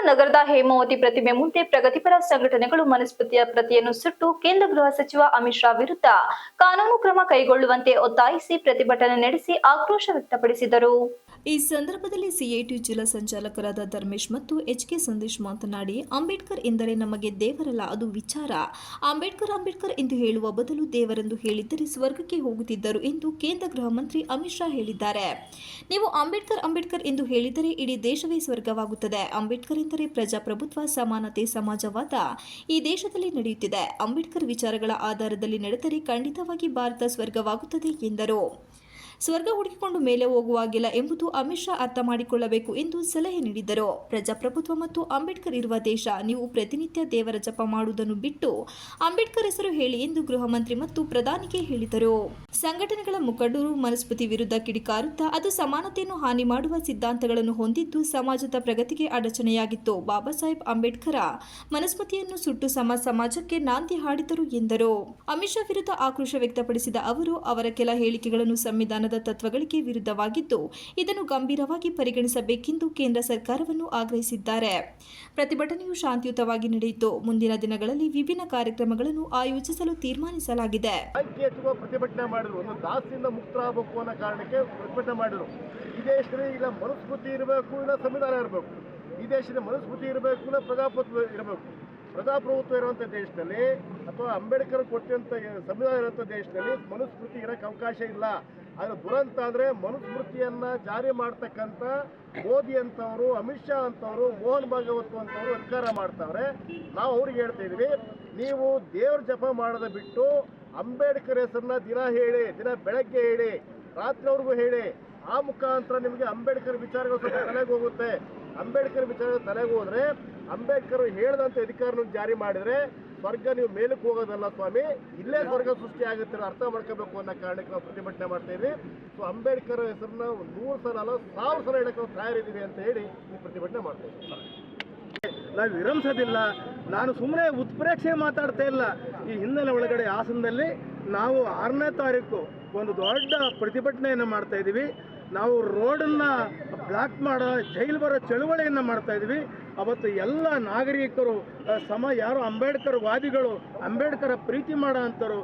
ನಗರದ ಹೇಮಾವತಿ ಪ್ರತಿಮೆ ಮುಂದೆ ಪ್ರಗತಿಪರ ಸಂಘಟನೆಗಳು ಮನುಸ್ಮೃತಿಯ ಪ್ರತಿಯನ್ನು ಸುಟ್ಟು ಕೇಂದ್ರ ಗೃಹ ಸಚಿವ ಅಮಿತ್ ಶಾ ವಿರುದ್ಧ ಕಾನೂನು ಕ್ರಮ ಕೈಗೊಳ್ಳುವಂತೆ ಒತ್ತಾಯಿಸಿ ಪ್ರತಿಭಟನೆ ನಡೆಸಿ ಆಕ್ರೋಶ ವ್ಯಕ್ತಪಡಿಸಿದರು. ಈ ಸಂದರ್ಭದಲ್ಲಿ ಸಿಐಟಿ ಜಿಲ್ಲಾ ಸಂಚಾಲಕರಾದ ಧರ್ಮೇಶ್ ಮತ್ತು ಎಚ್ಕೆ ಸಂದೇಶ್ ಮಾತನಾಡಿ, ಅಂಬೇಡ್ಕರ್ ಎಂದರೆ ನಮಗೆ ದೇವರಲ್ಲ, ಅದು ವಿಚಾರ. ಅಂಬೇಡ್ಕರ್ ಎಂದು ಹೇಳುವ ಬದಲು ದೇವರೆಂದು ಹೇಳಿದ್ದರೆ ಸ್ವರ್ಗಕ್ಕೆ ಹೋಗುತ್ತಿದ್ದರು ಎಂದು ಕೇಂದ್ರ ಗೃಹ ಮಂತ್ರಿ ಅಮಿತ್ ಶಾ ಹೇಳಿದ್ದಾರೆ. ನೀವು ಅಂಬೇಡ್ಕರ್ ಎಂದು ಹೇಳಿದರೆ ಇಡೀ ದೇಶವೇ ಸ್ವರ್ಗವಾಗುತ್ತದೆ. ಅಂಬೇಡ್ಕರ್ ಎಂದರೆ ಪ್ರಜಾಪ್ರಭುತ್ವ, ಸಮಾನತೆ, ಸಮಾಜವಾದ ಈ ದೇಶದಲ್ಲಿ ನಡೆಯುತ್ತಿದೆ. ಅಂಬೇಡ್ಕರ್ ವಿಚಾರಗಳ ಆಧಾರದಲ್ಲಿ ನಡೆದರೆ ಖಂಡಿತವಾಗಿ ಭಾರತ ಸ್ವರ್ಗವಾಗುತ್ತದೆ ಎಂದರು. ಸ್ವರ್ಗ ಹುಡುಕಿಕೊಂಡು ಮೇಲೆ ಹೋಗುವಾಗಿಲ್ಲ ಎಂಬುದು ಅಮಿತ್ ಶಾ ಅರ್ಥ ಮಾಡಿಕೊಳ್ಳಬೇಕು ಎಂದು ಸಲಹೆ ನೀಡಿದರು. ಪ್ರಜಾಪ್ರಭುತ್ವ ಮತ್ತು ಅಂಬೇಡ್ಕರ್ ಇರುವ ದೇಶ. ನೀವು ಪ್ರತಿನಿತ್ಯ ದೇವರ ಜಪ ಮಾಡುವುದನ್ನು ಬಿಟ್ಟು ಅಂಬೇಡ್ಕರ್ ಹೆಸರು ಹೇಳಿ ಎಂದು ಗೃಹ ಮಂತ್ರಿ ಮತ್ತು ಪ್ರಧಾನಿಗೆ ಹೇಳಿದರು. ಸಂಘಟನೆಗಳ ಮುಖಂಡರು ಮನುಸ್ಮೃತಿ ವಿರುದ್ಧ ಕಿಡಿಕಾರುತ್ತಾ ಅದು ಸಮಾನತೆಯನ್ನು ಹಾನಿ ಮಾಡುವ ಸಿದ್ಧಾಂತಗಳನ್ನು ಹೊಂದಿದ್ದು ಸಮಾಜದ ಪ್ರಗತಿಗೆ ಅಡಚಣೆಯಾಗಿತ್ತು. ಬಾಬಾ ಸಾಹೇಬ್ ಅಂಬೇಡ್ಕರ ಮನುಸ್ಮೃತಿಯನ್ನು ಸುಟ್ಟು ಸಮಾಜಕ್ಕೆ ನಾಂದಿ ಹಾಡಿದರು ಎಂದರು. ಅಮಿತ್ ಶಾ ವಿರುದ್ಧ ಆಕ್ರೋಶ ವ್ಯಕ್ತಪಡಿಸಿದ ಅವರು, ಅವರ ಕೆಲ ಹೇಳಿಕೆಗಳನ್ನು ಸಂವಿಧಾನದ ತತ್ವಗಳಿಗೆ ವಿರುದ್ಧವಾಗಿದ್ದು ಇದನ್ನು ಗಂಭೀರವಾಗಿ ಪರಿಗಣಿಸಬೇಕೆಂದು ಕೇಂದ್ರ ಸರ್ಕಾರವನ್ನು ಆಗ್ರಹಿಸಿದ್ದಾರೆ. ಪ್ರತಿಭಟನೆಯು ಶಾಂತಿಯುತವಾಗಿ ನಡೆಯಿತು. ಮುಂದಿನ ದಿನಗಳಲ್ಲಿ ವಿಭಿನ್ನ ಕಾರ್ಯಕ್ರಮಗಳನ್ನು ಆಯೋಜಿಸಲು ತೀರ್ಮಾನಿಸಲಾಗಿದೆ. ಪ್ರತಿಭಟನೆ ಮಾಡಿದ್ರು, ಒಂದು ದಾಸ್ತಿಯಿಂದ ಮುಕ್ತರಾಗಬೇಕು ಅನ್ನೋ ಕಾರಣಕ್ಕೆ ಪ್ರತಿಭಟನೆ ಮಾಡಿದ್ರು. ಈ ದೇಶದಲ್ಲಿ ಇಲ್ಲ ಮನುಸ್ಮೃತಿ ಇರಬೇಕು, ಇಲ್ಲ ಸಂವಿಧಾನ ಇರಬೇಕು. ಈ ದೇಶದಲ್ಲಿ ಮನುಸ್ಮೃತಿ ಇರಬೇಕು, ಇಲ್ಲ ಪ್ರಜಾಪ್ರಭುತ್ವ ಇರಬೇಕು. ಪ್ರಜಾಪ್ರಭುತ್ವ ಇರುವಂಥ ದೇಶದಲ್ಲಿ ಅಥವಾ ಅಂಬೇಡ್ಕರ್ ಕೊಟ್ಟಂಥ ಸಂವಿಧಾನ ಇರುವಂಥ ದೇಶದಲ್ಲಿ ಮನುಸ್ಮೃತಿ ಇರೋಕ್ಕೆ ಅವಕಾಶ ಇಲ್ಲ. ಆದರೆ ದುರಂತ ಅಂದರೆ ಮನುಸ್ಮೃತಿಯನ್ನು ಜಾರಿ ಮಾಡ್ತಕ್ಕಂಥ ಮೋದಿ ಅಂತವರು, ಅಮಿತ್ ಶಾ ಅಂತವರು, ಮೋಹನ್ ಭಾಗವತ್ ಅಂತವರು ಅಧಿಕಾರ ಮಾಡ್ತಾವ್ರೆ. ನಾವು ಅವ್ರಿಗೆ ಹೇಳ್ತಾ ಇದ್ವಿ, ನೀವು ದೇವ್ರ ಜಪ ಮಾಡೋದು ಬಿಟ್ಟು ಅಂಬೇಡ್ಕರ್ ಹೆಸರನ್ನ ದಿನ ಹೇಳಿ, ದಿನ ಬೆಳಗ್ಗೆ ಹೇಳಿ, ರಾತ್ರಿವರೆಗೂ ಹೇಳಿ. ಆ ಮುಖಾಂತರ ನಿಮಗೆ ಅಂಬೇಡ್ಕರ್ ವಿಚಾರಗಳು ಸ್ವಲ್ಪ ತಲೆಗೆ ಹೋಗುತ್ತೆ. ಅಂಬೇಡ್ಕರ್ ವಿಚಾರ ತಲೆಗೆ ಹೋದರೆ ಅಂಬೇಡ್ಕರ್ ಹೇಳಿದಂಥ ಅಧಿಕಾರವನ್ನು ಜಾರಿ ಮಾಡಿದರೆ ಸ್ವರ್ಗ ನೀವು ಮೇಲಕ್ಕೆ ಹೋಗೋದಲ್ಲ ಸ್ವಾಮಿ, ಇಲ್ಲೇ ಸ್ವರ್ಗ ಸೃಷ್ಟಿ ಆಗುತ್ತೆ, ಅರ್ಥ ಮಾಡ್ಕೋಬೇಕು ಅನ್ನೋ ಕಾರಣಕ್ಕೆ ನಾವು ಪ್ರತಿಭಟನೆ ಮಾಡ್ತಾ ಇದ್ವಿ. ಸೊ ಅಂಬೇಡ್ಕರ್ ಹೆಸರನ್ನ 100 ಸಲ ಅಲ್ಲ 1000 ಸಲ ಹೇಳಕ್ಕೆ ನಾವು ತಯಾರಿದ್ದೀವಿ ಅಂತ ಹೇಳಿ ಈ ಪ್ರತಿಭಟನೆ ಮಾಡ್ತಾ ಇದ್ದೀವಿ. ನಾವು ವಿರಮಿಸೋದಿಲ್ಲ. ನಾನು ಸುಮ್ಮನೆ ಉತ್ಪ್ರೇಕ್ಷೆ ಮಾತಾಡ್ತಾ ಇಲ್ಲ. ಈ ಹಿನ್ನೆಲೆ ಒಳಗಡೆ ಹಾಸನದಲ್ಲಿ ನಾವು 6ನೇ ತಾರೀಕು ಒಂದು ದೊಡ್ಡ ಪ್ರತಿಭಟನೆಯನ್ನು ಮಾಡ್ತಾ ಇದ್ದೀವಿ. ನಾವು ರೋಡನ್ನು ಬ್ಲಾಕ್ ಮಾಡೋ ಜೈಲು ಬರೋ ಚಳುವಳಿಯನ್ನು ಮಾಡ್ತಾ ಇದ್ವಿ. ಅವತ್ತು ಎಲ್ಲ ನಾಗರಿಕರು ಯಾರು ಅಂಬೇಡ್ಕರ್ ವಾದಿಗಳು, ಅಂಬೇಡ್ಕರ್ ಪ್ರೀತಿ ಮಾಡೋ ಅಂಥವ್ರು,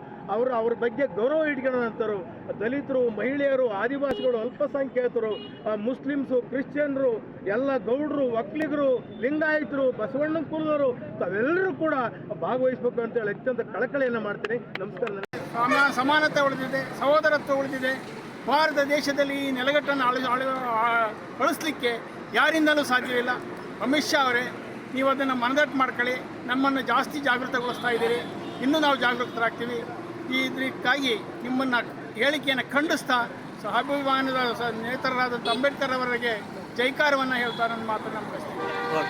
ಅವ್ರ ಬಗ್ಗೆ ಗೌರವ ಇಟ್ಕೊಳ್ಳೋ ಅಂಥವ್ರು, ದಲಿತರು, ಮಹಿಳೆಯರು, ಆದಿವಾಸಿಗಳು, ಅಲ್ಪಸಂಖ್ಯಾತರು, ಮುಸ್ಲಿಮ್ಸು, ಕ್ರಿಶ್ಚಿಯನ್ರು, ಎಲ್ಲ ಗೌಡರು, ಒಕ್ಕಲಿಗರು, ಲಿಂಗಾಯತರು, ಬಸವಣ್ಣ ಕುಲದವರು ತಾವೆಲ್ಲರೂ ಕೂಡ ಭಾಗವಹಿಸಬೇಕು ಅಂತೇಳಿ ಅತ್ಯಂತ ಕಳಕಳಿಯನ್ನು ಮಾಡ್ತೀನಿ. ನಮಸ್ಕಾರ. ಸಮಾನತೆ ಉಳಿದಿದೆ, ಸಹೋದರತ್ವ ಉಳಿದಿದೆ. ಭಾರತ ದೇಶದಲ್ಲಿ ಈ ನೆಲೆಗಟ್ಟನ್ನು ಅಳಿಸ್ಲಿಕ್ಕೆ ಯಾರಿಂದಲೂ ಸಾಧ್ಯವಿಲ್ಲ. ಅಮಿತ್ ಶಾ ಅವರೇ, ನೀವು ಅದನ್ನು ಮನದಟ್ಟು ಮಾಡ್ಕೊಳ್ಳಿ. ನಮ್ಮನ್ನು ಜಾಸ್ತಿ ಜಾಗೃತಗೊಳಿಸ್ತಾ ಇದ್ದೀರಿ. ಇನ್ನೂ ನಾವು ಜಾಗೃತರಾಗ್ತೀವಿ. ಇದಕ್ಕಾಗಿ ನಿಮ್ಮನ್ನು ಹೇಳಿಕೆಯನ್ನು ಖಂಡಿಸ್ತಾ ಸ್ವಾಭಿಮಾನದ ನೇತರರಾದಂಥ ಅಂಬೇಡ್ಕರ್ ಅವರಿಗೆ ಜೈಕಾರವನ್ನು ಹೇಳ್ತಾ ನನ್ನ ಮಾತನ್ನು ಮುಗಿಸ್ತೀನಿ.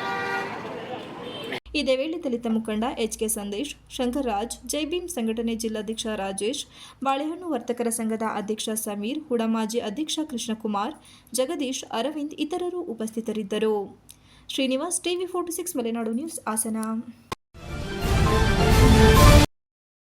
ಇದೇ ವೇಳೆ ದಲಿತ ಮುಖಂಡ ಎಚ್ಕೆ ಸಂದೇಶ್, ಶಂಕರರಾಜ್, ಜೈ ಭೀಮ್ ಸಂಘಟನೆ ಜಿಲ್ಲಾಧ್ಯಕ್ಷ ರಾಜೇಶ್, ಬಾಳೆಹಣ್ಣು ವರ್ತಕರ ಸಂಘದ ಅಧ್ಯಕ್ಷ ಸಮೀರ್, ಹುಡ ಮಾಜಿ ಅಧ್ಯಕ್ಷ ಕೃಷ್ಣಕುಮಾರ್, ಜಗದೀಶ್, ಅರವಿಂದ್ ಇತರರು ಉಪಸ್ಥಿತರಿದ್ದರು. Srinivas, TV 46 Malenadu news, Hassan.